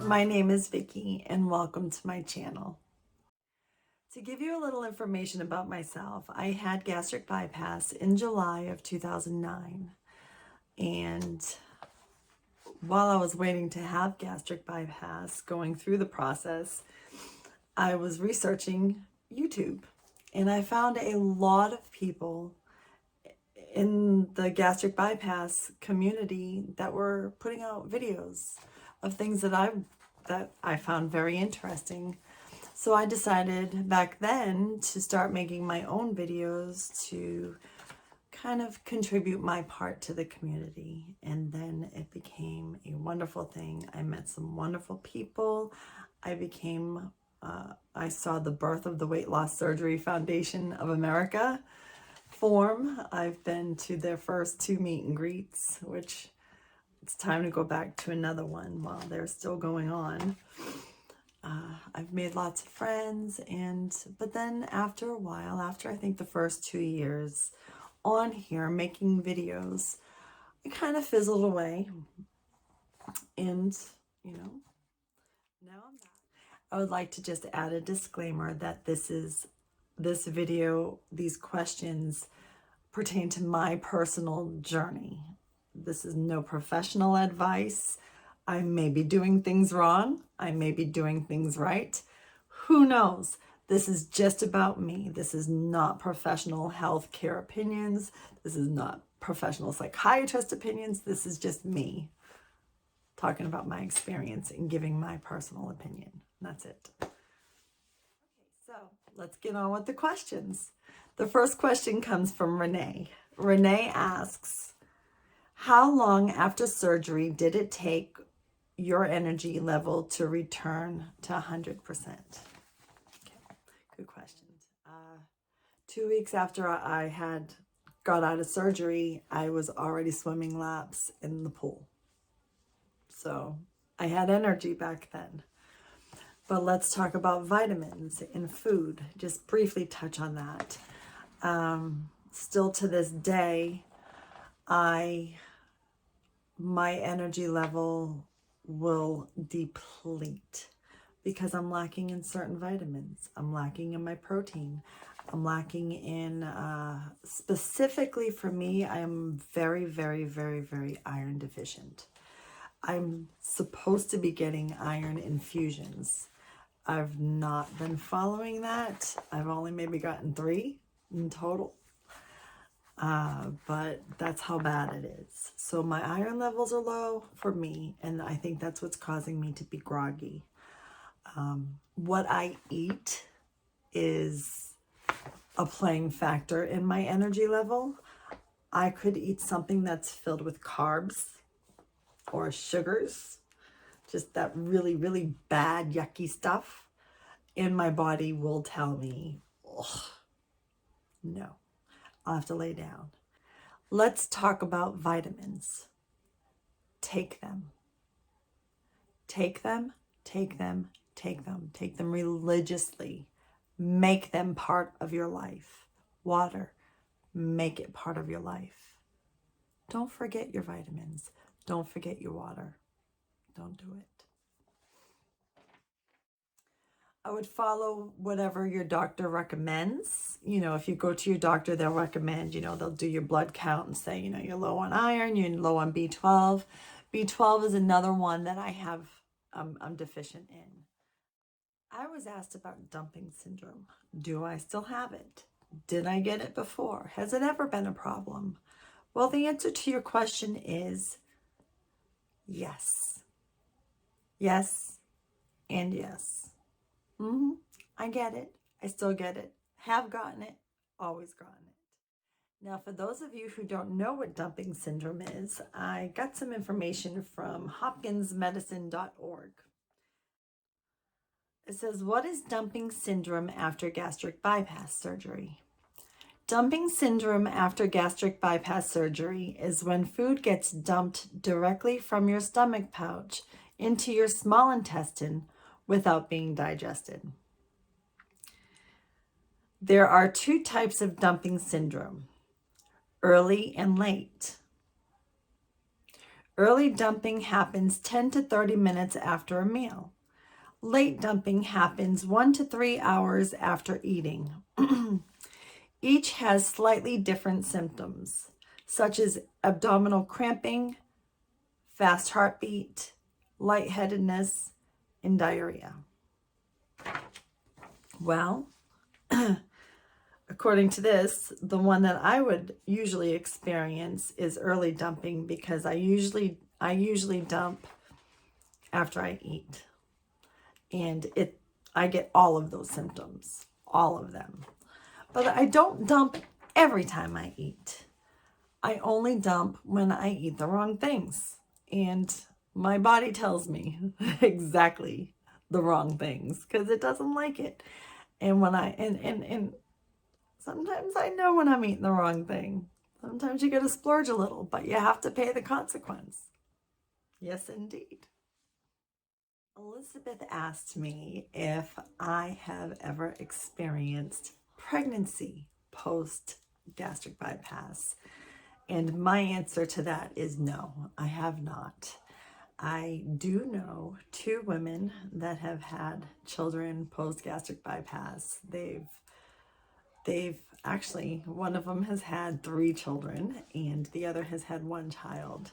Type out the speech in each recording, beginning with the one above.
My name is Vicky and welcome to my channel. To give you a little information about myself, I had gastric bypass in July of 2009. And while I was waiting to have gastric bypass, going through the process, I was researching YouTube. And I found a lot of people in the gastric bypass community that were putting out videos of things that I found very interesting. So I decided back then to start making my own videos to kind of contribute my part to the community. And then it became a wonderful thing. I met some wonderful people. I saw the birth of the Weight Loss Surgery Foundation of America form. I've been to their first 2 meet and greets, which it's time to go back to another one while they're still going on. I've made lots of friends, but then after a while, after I think the first 2 years on here making videos, it kind of fizzled away. And, now I'm back. I would like to just add a disclaimer that this video, these questions pertain to my personal journey. This is no professional advice. I may be doing things wrong. I may be doing things right. Who knows? This is just about me. This is not professional healthcare opinions. This is not professional psychiatrist opinions. This is just me talking about my experience and giving my personal opinion. That's it. Okay, so let's get on with the questions. The first question comes from Renee. Renee asks, how long after surgery did it take your energy level to return to 100%? Okay, good question. 2 weeks after I had got out of surgery, I was already swimming laps in the pool. So I had energy back then. But let's talk about vitamins in food. Just briefly touch on that. Still to this day, my energy level will deplete because I'm lacking in certain vitamins. I'm lacking in my protein. I'm lacking in, specifically for me, I am very, very, very, very iron deficient. I'm supposed to be getting iron infusions. I've not been following that. I've only maybe gotten 3 in total. But that's how bad it is. So my iron levels are low for me, and I think that's what's causing me to be groggy. What I eat is a playing factor in my energy level. I could eat something that's filled with carbs or sugars, just that really, really bad, yucky stuff, and my body will tell me, oh, no, I'll have to lay down. Let's talk about vitamins. Take them. Take them, take them, take them. Take them religiously. Make them part of your life. Water, make it part of your life. Don't forget your vitamins. Don't forget your water. Don't do it. I would follow whatever your doctor recommends. If you go to your doctor, they'll recommend, they'll do your blood count and say, you're low on iron, you're low on B12. B12 is another one that I'm deficient in. I was asked about dumping syndrome. Do I still have it? Did I get it before? Has it ever been a problem? Well, the answer to your question is yes. Yes and yes. I get it. I still get it. Have gotten it. Always gotten it. Now, for those of you who don't know what dumping syndrome is, I got some information from hopkinsmedicine.org. It says, what is dumping syndrome after gastric bypass surgery? Dumping syndrome after gastric bypass surgery is when food gets dumped directly from your stomach pouch into your small intestine without being digested. There are 2 types of dumping syndrome, early and late. Early dumping happens 10 to 30 minutes after a meal. Late dumping happens 1 to 3 hours after eating. Each has slightly different symptoms, such as abdominal cramping, fast heartbeat, lightheadedness, and diarrhea. Well, according to this, the one that I would usually experience is early dumping, because I usually dump after I eat. And I get all of those symptoms, all of them. But I don't dump every time I eat. I only dump when I eat the wrong things. And my body tells me exactly the wrong things because it doesn't like it. And when and sometimes I know when I'm eating the wrong thing. Sometimes you got to splurge a little, but you have to pay the consequence. Yes, indeed. Elizabeth asked me if I have ever experienced pregnancy post gastric bypass. And my answer to that is no, I have not. I do know 2 women that have had children post gastric bypass. They've actually, one of them has had 3 children and the other has had 1 child.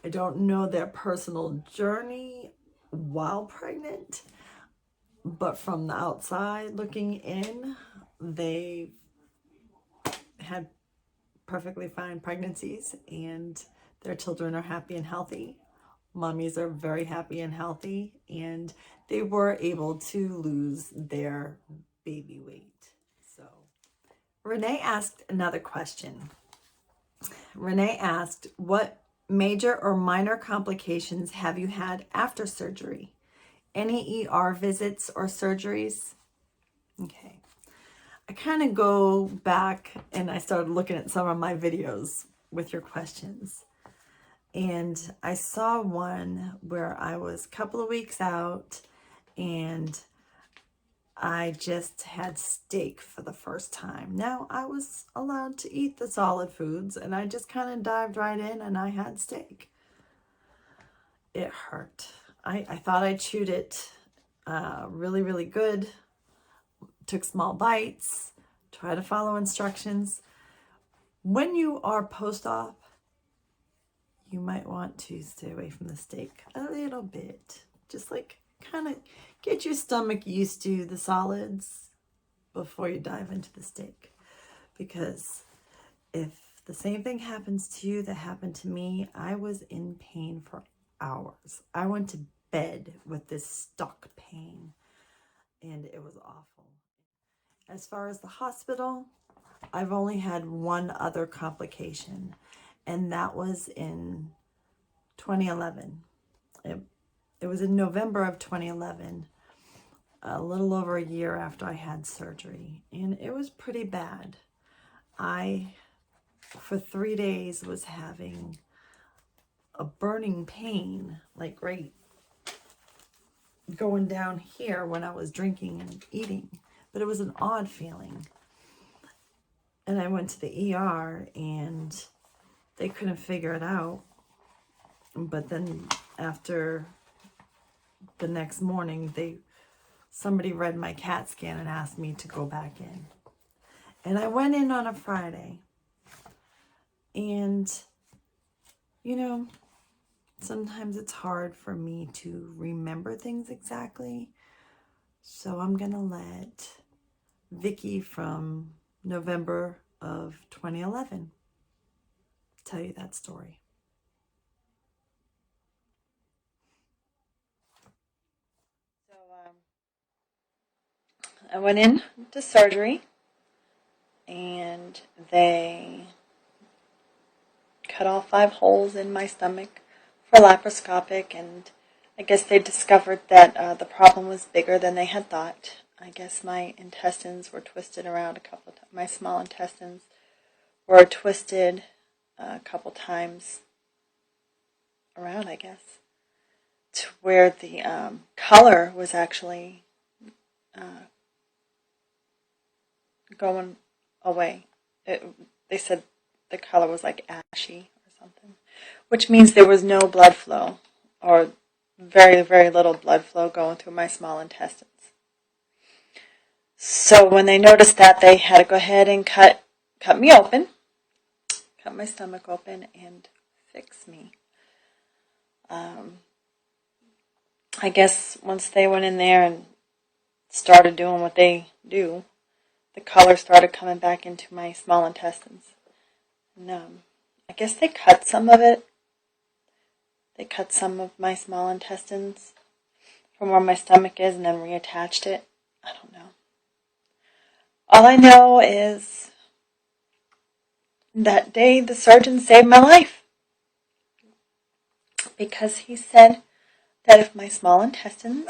I don't know their personal journey while pregnant, but from the outside looking in, they had perfectly fine pregnancies and their children are happy and healthy. Mommies are very happy and healthy, and they were able to lose their baby weight. So Renee asked another question. Renee asked, what major or minor complications have you had after surgery? Any ER visits or surgeries? Okay. I kind of go back and I started looking at some of my videos with your questions. And I saw one where I was a couple of weeks out and I just had steak for the first time. Now, I was allowed to eat the solid foods and I just kind of dived right in and I had steak. It hurt. I thought I chewed it really, really good. Took small bites. Try to follow instructions. When you are post-op, you might want to stay away from the steak a little bit. Just like kind of get your stomach used to the solids before you dive into the steak. Because if the same thing happens to you that happened to me, I was in pain for hours. I went to bed with this stuck pain and it was awful. As far as the hospital, I've only had one other complication, and that was in 2011. It was in November of 2011, a little over a year after I had surgery, and it was pretty bad. I, for 3 days, was having a burning pain, like right going down here when I was drinking and eating, but it was an odd feeling. And I went to the ER and they couldn't figure it out. But then after the next morning, somebody read my CAT scan and asked me to go back in. And I went in on a Friday. And, you know, sometimes it's hard for me to remember things exactly. So I'm going to let Vicky from November of 2011 tell you that story. So I went in to surgery and they cut all 5 holes in my stomach for laparoscopic, and I guess they discovered that the problem was bigger than they had thought. I guess my intestines were twisted around a couple of times. My small intestines were twisted a couple times around, I guess, to where the color was actually going away. They said the color was like ashy or something. which means there was no blood flow, or very, very little blood flow going through my small intestines. So when they noticed that, they had to go ahead and cut me open, cut my stomach open, and fix me. I guess once they went in there and started doing what they do, the color started coming back into my small intestines. And I guess they cut some of it. They cut some of my small intestines from where my stomach is and then reattached it. I don't know. All I know is that day the surgeon saved my life, because he said that if my small intestines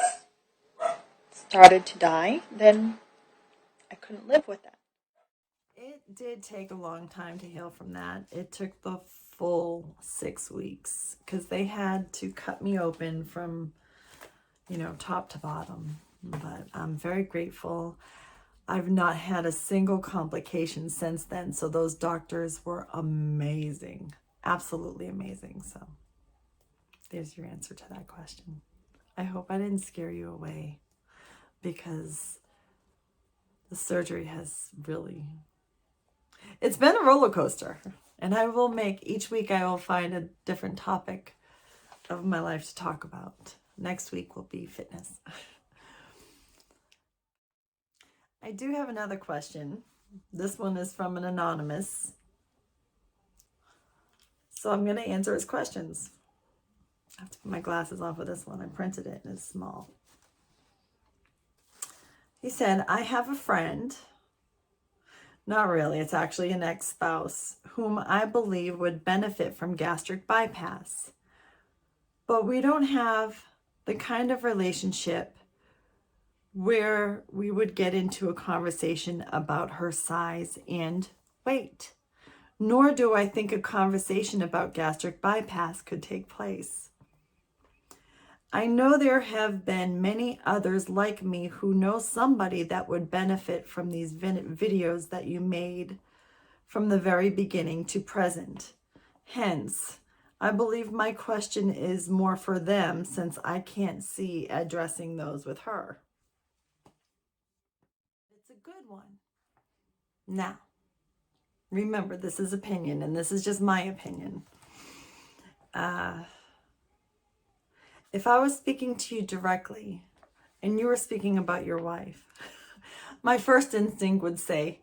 started to die, then I couldn't live with that. It did take a long time to heal from that. It took the full 6 weeks because they had to cut me open from, top to bottom. But I'm very grateful. I've not had a single complication since then. So those doctors were amazing. Absolutely amazing. So there's your answer to that question. I hope I didn't scare you away, because the surgery has really, it's been a roller coaster. And I will each week I will find a different topic of my life to talk about. Next week will be fitness. I do have another question. This one is from an anonymous. So I'm going to answer his questions. I have to put my glasses on for this one. I printed it and it's small. He said, I have a friend, not really, it's actually an ex-spouse, whom I believe would benefit from gastric bypass. But we don't have the kind of relationship where we would get into a conversation about her size and weight. Nor do I think a conversation about gastric bypass could take place. I know there have been many others like me who know somebody that would benefit from these videos that you made from the very beginning to present. Hence, I believe my question is more for them, since I can't see addressing those with her. It's a good one. Now, remember, this is opinion, and this is just my opinion. If I was speaking to you directly and you were speaking about your wife, my first instinct would say,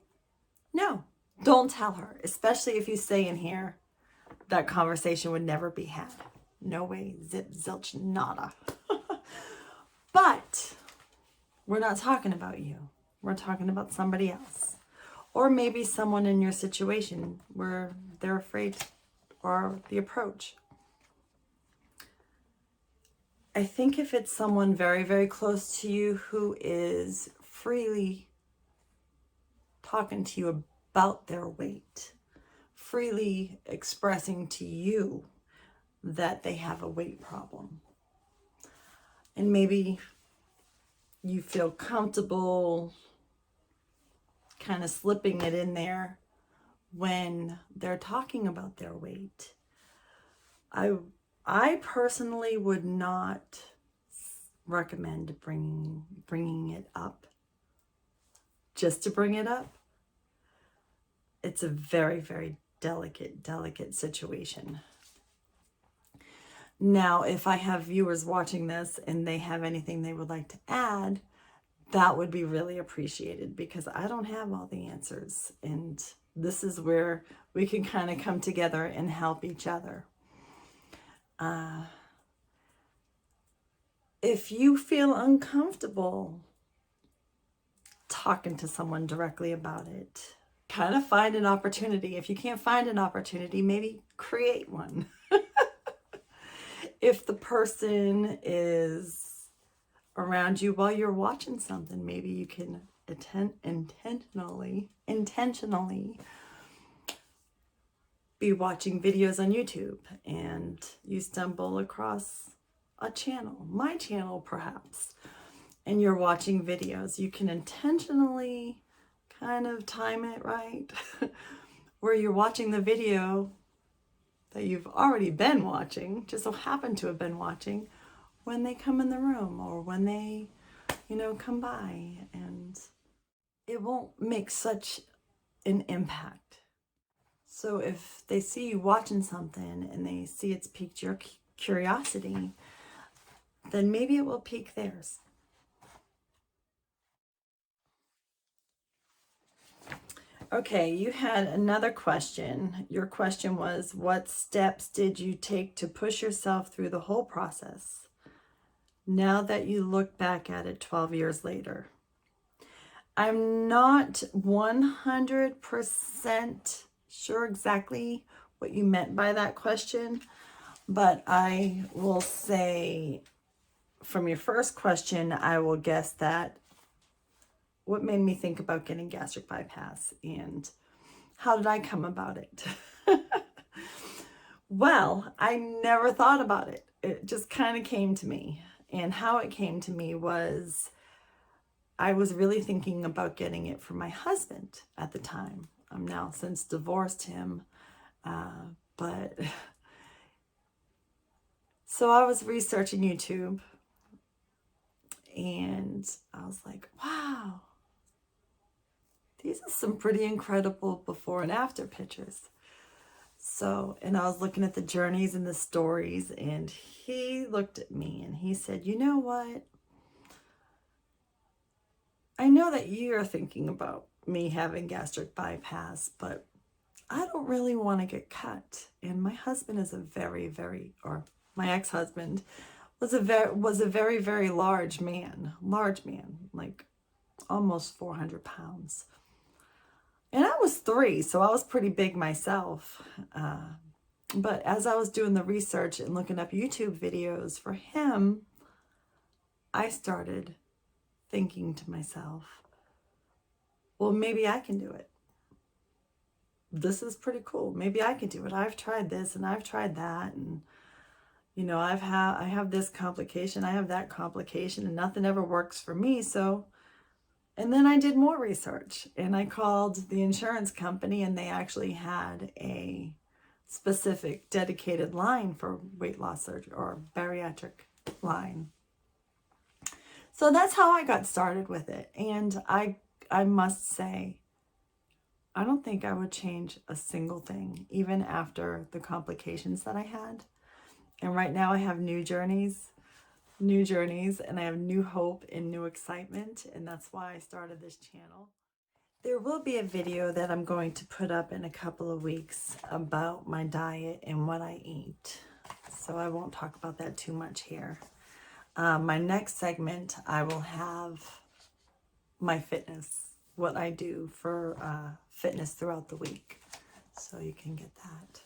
no, don't tell her, especially if you say in here that conversation would never be had. No way, zip, zilch, nada. But we're not talking about you. We're talking about somebody else. Or maybe someone in your situation where they're afraid, or the approach. I think if it's someone very, very close to you who is freely talking to you about their weight, freely expressing to you that they have a weight problem, and maybe you feel comfortable kind of slipping it in there when they're talking about their weight, I personally would not recommend bringing it up just to bring it up. It's a very, very delicate situation. Now, if I have viewers watching this and they have anything they would like to add, that would be really appreciated, because I don't have all the answers. And this is where we can kind of come together and help each other. If you feel uncomfortable talking to someone directly about it, kind of find an opportunity. If you can't find an opportunity, maybe create one. If the person is around you while you're watching something, maybe you can intentionally be watching videos on YouTube, and you stumble across a channel, my channel perhaps, and you're watching videos. You can intentionally kind of time it right where you're watching the video that you've already been watching, just so happen to have been watching, when they come in the room or when they, come by, and it won't make such an impact. So if they see you watching something and they see it's piqued your curiosity, then maybe it will pique theirs. Okay, you had another question. Your question was, what steps did you take to push yourself through the whole process now that you look back at it 12 years later? I'm not 100% sure exactly what you meant by that question, but I will say from your first question, I will guess that what made me think about getting gastric bypass and how did I come about it? Well, I never thought about it. It just kind of came to me. And how it came to me was I was really thinking about getting it for my husband at the time. I'm now since divorced him. But so I was researching YouTube and I was like, wow, these are some pretty incredible before and after pictures. So, and I was looking at the journeys and the stories, and he looked at me and he said, you know what? I know that you're thinking about me having gastric bypass, but I don't really want to get cut. And my husband is or my ex-husband was a very, very large man, like almost 400 pounds. And I was 3, so I was pretty big myself. But as I was doing the research and looking up YouTube videos for him, I started thinking to myself, well, maybe I can do it. This is pretty cool. Maybe I can do it. I've tried this and I've tried that. And, I have this complication, I have that complication, and nothing ever works for me. So, and then I did more research and I called the insurance company, and they actually had a specific dedicated line for weight loss surgery, or bariatric line. So that's how I got started with it. And I must say, I don't think I would change a single thing, even after the complications that I had. And right now I have new journeys, and I have new hope and new excitement. And that's why I started this channel. There will be a video that I'm going to put up in a couple of weeks about my diet and what I eat. So I won't talk about that too much here. My next segment, I will have my fitness, what I do for fitness throughout the week. So you can get that.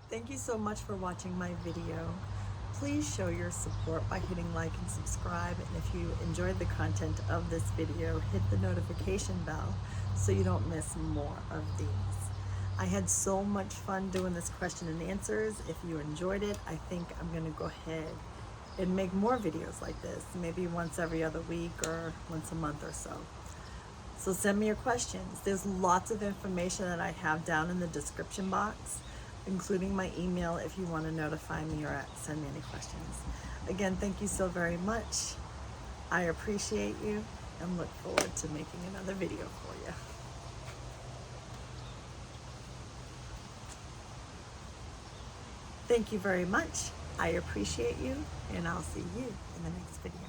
Thank you so much for watching my video. Please show your support by hitting like and subscribe. And if you enjoyed the content of this video, hit the notification bell so you don't miss more of these. I had so much fun doing this question and answers. If you enjoyed it, I think I'm gonna go ahead and make more videos like this, maybe once every other week or once a month or so. So send me your questions. There's lots of information that I have down in the description box, including my email if you want to notify me or send me any questions. Again, thank you so very much. I appreciate you and look forward to making another video for you. Thank you very much. I appreciate you, and I'll see you in the next video.